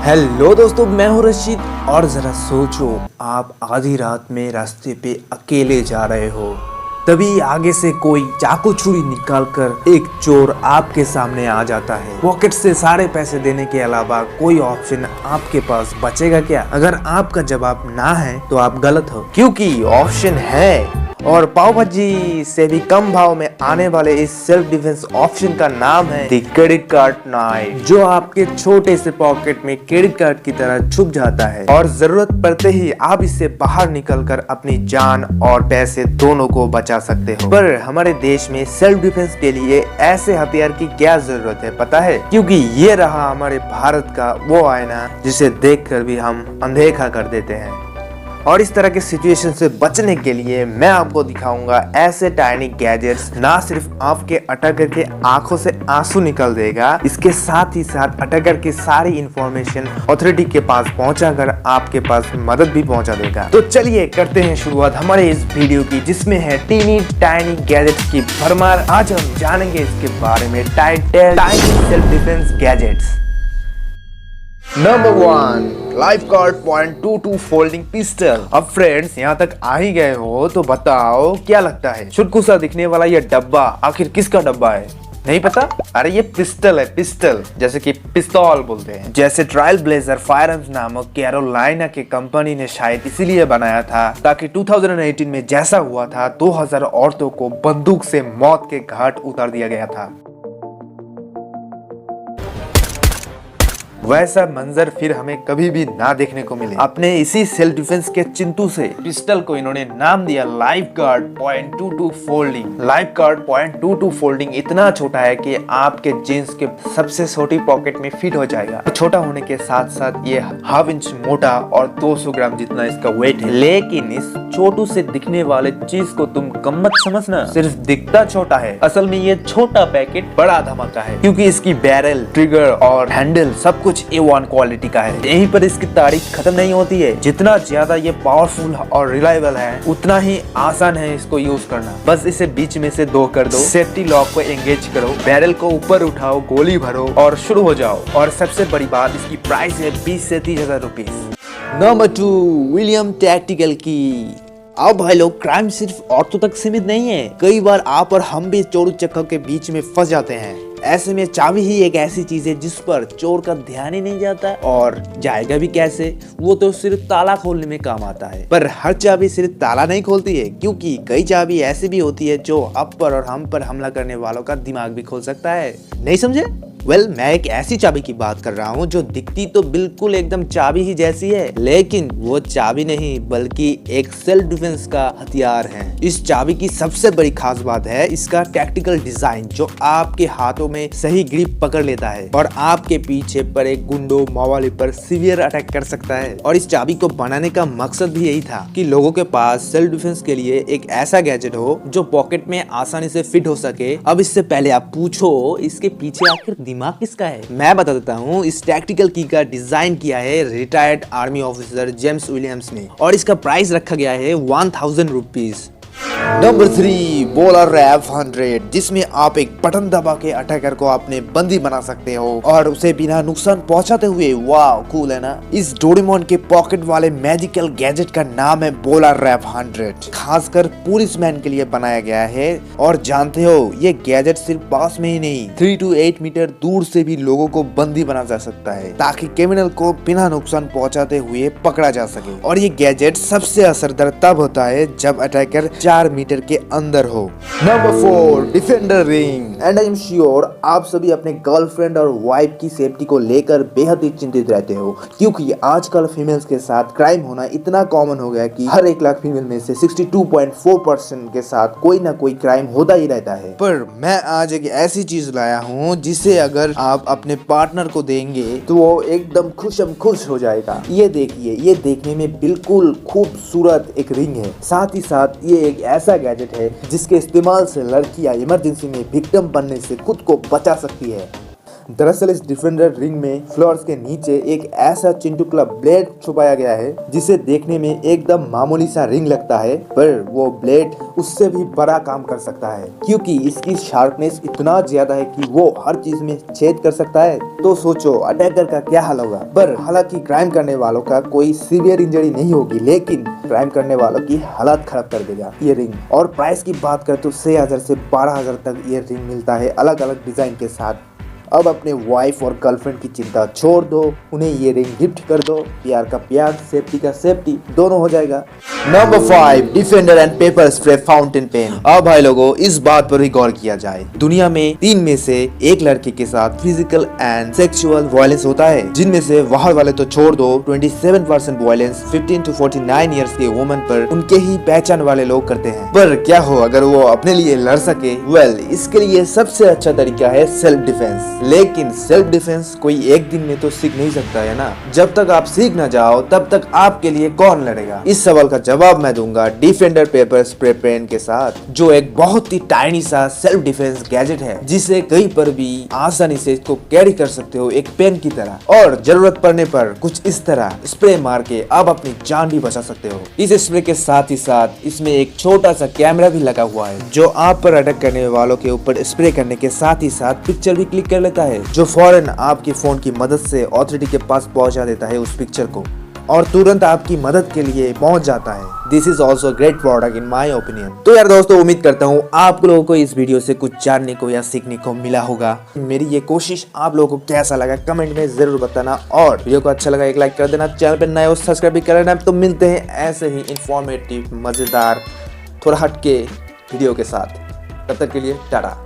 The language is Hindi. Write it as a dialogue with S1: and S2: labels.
S1: हेलो दोस्तों, मैं हूं रशीद। और जरा सोचो, आप आधी रात में रास्ते पे अकेले जा रहे हो, तभी आगे से कोई चाकू छुरी निकालकर एक चोर आपके सामने आ जाता है। पॉकेट से सारे पैसे देने के अलावा कोई ऑप्शन आपके पास बचेगा क्या? अगर आपका जवाब ना है तो आप गलत हो, क्योंकि ऑप्शन है। और पाव भाजी से भी कम भाव में आने वाले इस सेल्फ डिफेंस ऑप्शन का नाम है द क्रेडिट कार्ड नाइफ, जो आपके छोटे से पॉकेट में क्रेडिट कार्ड की तरह छुप जाता है और जरूरत पड़ते ही आप इससे बाहर निकलकर अपनी जान और पैसे दोनों को बचा सकते हो। पर हमारे देश में सेल्फ डिफेंस के लिए ऐसे हथियार की क्या जरूरत है पता है? क्योंकि ये रहा हमारे भारत का वो आईना जिसे देखकर भी हम अनदेखा कर देते हैं। और इस तरह के सिचुएशन से बचने के लिए मैं आपको दिखाऊंगा ऐसे टाइनी गैजेट्स, ना सिर्फ आपके अटैकर के आंखों से आंसू निकल देगा, इसके साथ ही साथ अटैकर की सारी इंफॉर्मेशन अथॉरिटी के पास पहुंचाकर आपके पास मदद भी पहुंचा देगा। तो चलिए करते हैं शुरुआत हमारे इस वीडियो की, जिसमें है टीनी टाइनी गैजेट्स की भरमार। आज हम जानेंगे इसके बारे में tiny self defence gadgets. Number 1, lifeguard .22 folding pistol. अब फ्रेंड्स, यहाँ तक आ ही गए हो तो बताओ क्या लगता है? छुटकुसा दिखने वाला ये डब्बा आखिर किसका डब्बा है? नहीं पता? अरे ये पिस्टल है, पिस्टल, जैसे कि पिस्तौल बोलते हैं। जैसे ट्रायल ब्लेजर फायरआर्म्स नामक कैरोलाइना के कंपनी ने शायद इसीलिए बनाया था ताकि 2018 में जैसा हुआ था 2000 औरतों को बंदूक से मौत के घाट उतार दिया गया था, वैसा मंजर फिर हमें कभी भी ना देखने को मिले। अपने इसी सेल्फ डिफेंस के चिंतु से पिस्टल को इन्होंने नाम दिया लाइफगार्ड .22 फोल्डिंग। लाइफगार्ड .22 फोल्डिंग इतना छोटा है कि आपके जींस के सबसे छोटी पॉकेट में फिट हो जाएगा। छोटा होने के साथ साथ ये ½ इंच मोटा और 200 ग्राम जितना इसका वेट है। लेकिन इस छोटू से दिखने वाले चीज को तुम कम मत समझना, सिर्फ दिखता छोटा है, असल में ये छोटा पैकेट बड़ा धमाका है, क्योंकि इसकी बैरल, ट्रिगर और हैंडल सब कुछ A1 क्वालिटी का है। यहीं पर इसकी तारीफ खत्म नहीं होती है। जितना ज्यादा ये पावरफुल और रिलायबल है, उतना ही आसान है इसको यूज करना। बस इसे बीच में से 2 कर दो, सेफ्टी लॉक को एंगेज करो, बैरल को ऊपर उठाओ, गोली भरो और शुरू हो जाओ। और सबसे बड़ी बात, इसकी प्राइस है 20 से 30 हजार रुपीज। नंबर 2, विलियम टैक्टिकल की। अब भाई लोग, क्राइम सिर्फ औरतों तक सीमित नहीं है। कई बार आप और हम भी चोर चक्कर के बीच में फंस जाते हैं। ऐसे में चाबी ही एक ऐसी चीज है जिस पर चोर का ध्यान ही नहीं जाता, और जाएगा भी कैसे? वो तो सिर्फ ताला खोलने में काम आता है। पर हर चाबी सिर्फ ताला नहीं खोलती है, क्योंकि कई चाबी ऐसी भी होती है जो आप पर और हम पर हमला करने वालों का दिमाग भी खोल सकता है। नहीं समझे? मैं एक ऐसी चाबी की बात कर रहा हूँ जो दिखती तो बिल्कुल एकदम चाबी ही जैसी है, लेकिन वो चाबी नहीं बल्कि एक सेल्फ डिफेंस का हथियार है। इस चाबी की सबसे बड़ी खास बात है इसका टैक्टिकल डिजाइन, जो आपके हाथों में सही ग्रिप पकड़ लेता है और आपके पीछे पर एक गुंडो मावाली पर सीवियर अटैक कर सकता है। और इस चाबी को बनाने का मकसद भी यही था कि लोगों के पास सेल्फ डिफेंस के लिए एक ऐसा गैजेट हो जो पॉकेट में आसानी से फिट हो सके। अब इससे पहले आप पूछो, इसके पीछे आखिर दिमाग किसका है? मैं बता देता हूँ। इस टैक्टिकल की का डिजाइन किया है retired army officer James Williams ने, और इसका प्राइस रखा गया है 1000 रुपीज। नंबर 3, बोलर रैप 100, जिसमें आप एक बटन दबा के अटैकर को अपने बंदी बना सकते हो और उसे बिना नुकसान पहुंचाते हुए। वाह, कूल है ना? इस डोरेमोन के पॉकेट वाले मैजिकल गैजेट का नाम है बोलर रैप 100। खासकर पुलिसमैन के लिए बनाया गया है। और जानते हो, ये गैजेट सिर्फ पास में ही नहीं, 3 to 8 मीटर दूर से भी लोगों को बंदी बना जा सकता है, ताकि क्रिमिनल को बिना नुकसान पहुंचाते हुए पकड़ा जा सके। और ये गैजेट सबसे असरदार तब होता है जब अटैकर 4 मीटर के अंदर हो। Number 4, defender ring. And I am sure आप सभी अपने गर्लफ्रेंड और वाइफ की सेफ्टी को लेकर बेहद ही चिंतित रहते हो, क्योंकि आजकल फीमेल्स के साथ क्राइम होना इतना कॉमन हो गया कि हर 1 लाख फीमेल में से 62.4% के साथ कोई ना कोई क्राइम होता ही रहता है। पर मैं आज एक ऐसी चीज लाया हूँ जिसे अगर आप अपने पार्टनर को देंगे तो वो एकदम खुश हो जाएगा। ये देखिए, ये देखने में बिल्कुल खूबसूरत एक रिंग है। साथ ही साथ ये एक ऐसा गैजेट है जिसके इस्तेमाल से लड़कियां इमरजेंसी में विक्टिम बनने से खुद को बचा सकती है।
S2: दरअसल इस डिफेंडर रिंग में फ्लोर्स के नीचे एक ऐसा चिंटुकला ब्लेड छुपाया गया है जिसे देखने में एकदम मामूली सा रिंग लगता है, पर वो ब्लेड उससे भी बड़ा काम कर सकता है क्योंकि इसकी शार्पनेस इतना ज्यादा है कि वो हर चीज में छेद कर सकता है। तो सोचो अटैकर का क्या हाल होगा। पर हालांकि क्राइम करने वालों का कोई सीवियर इंजरी नहीं होगी, लेकिन क्राइम करने वालों की हालत खराब कर देगा ये रिंग। और प्राइस की बात करें तो 6,000 से 12,000 तक ये रिंग मिलता है अलग अलग डिजाइन के साथ। अब अपने वाइफ और गर्लफ्रेंड की चिंता छोड़ दो, उन्हें ये रिंग गिफ्ट कर दो। प्यार का प्यार, सेफ्टी का सेफ्टी, दोनों हो जाएगा।
S1: Number 5, defender and pepper spray fountain pen. अब भाई लोगों, इस बात पर भी गौर किया जाए, दुनिया में 3 में से एक लड़के के साथ फिजिकल एंड सेक्सुअल वायलेंस होता है, जिनमें से बाहर वाले तो छोड़ दो, 27% वायलेंस 15 to 49 ईयर्स के वुमन पर उनके ही पहचान वाले लोग करते हैं। पर क्या हो अगर वो अपने लिए लड़ सके? वेल, इसके लिए सबसे अच्छा तरीका है सेल्फ डिफेंस। लेकिन सेल्फ डिफेंस कोई एक दिन में तो सीख नहीं सकता है ना। जब तक आप सीख ना जाओ तब तक आपके लिए कौन लड़ेगा? इस सवाल का जवाब मैं दूंगा डिफेंडर पेपर स्प्रे पेन के साथ, जो एक बहुत ही टाइनी सा सेल्फ डिफेंस गैजेट है जिसे कहीं पर भी आसानी से इसको कैरी कर सकते हो, एक पेन की तरह। और जरूरत पड़ने पर कुछ इस तरह स्प्रे मार के आप अपनी जान भी बचा सकते हो। इस स्प्रे के साथ ही साथ इसमें एक छोटा सा कैमरा भी लगा हुआ है जो आप पर अटैक करने वालों के ऊपर स्प्रे करने के साथ ही साथ पिक्चर भी क्लिक कर लेता है, जो फौरन आपके फोन की मदद से अथॉरिटी के पास पहुंचा देता है उस पिक्चर को, और तुरंत आपकी मदद के लिए पहुंच जाता है। This is also great product in my opinion. तो यार दोस्तों, उम्मीद करता हूँ आप लोगों को इस वीडियो से कुछ जानने को या सीखने को मिला होगा। मेरी ये कोशिश आप लोगों को कैसा लगा कमेंट में जरूर बताना, और वीडियो को अच्छा लगा एक लाइक कर देना, चैनल पे नए हो सब्सक्राइब भी कर लेना। तो मिलते हैं ऐसे ही इंफॉर्मेटिव, मजेदार, थोड़ा हटके वीडियो के साथ। तब तक के लिए टाटा।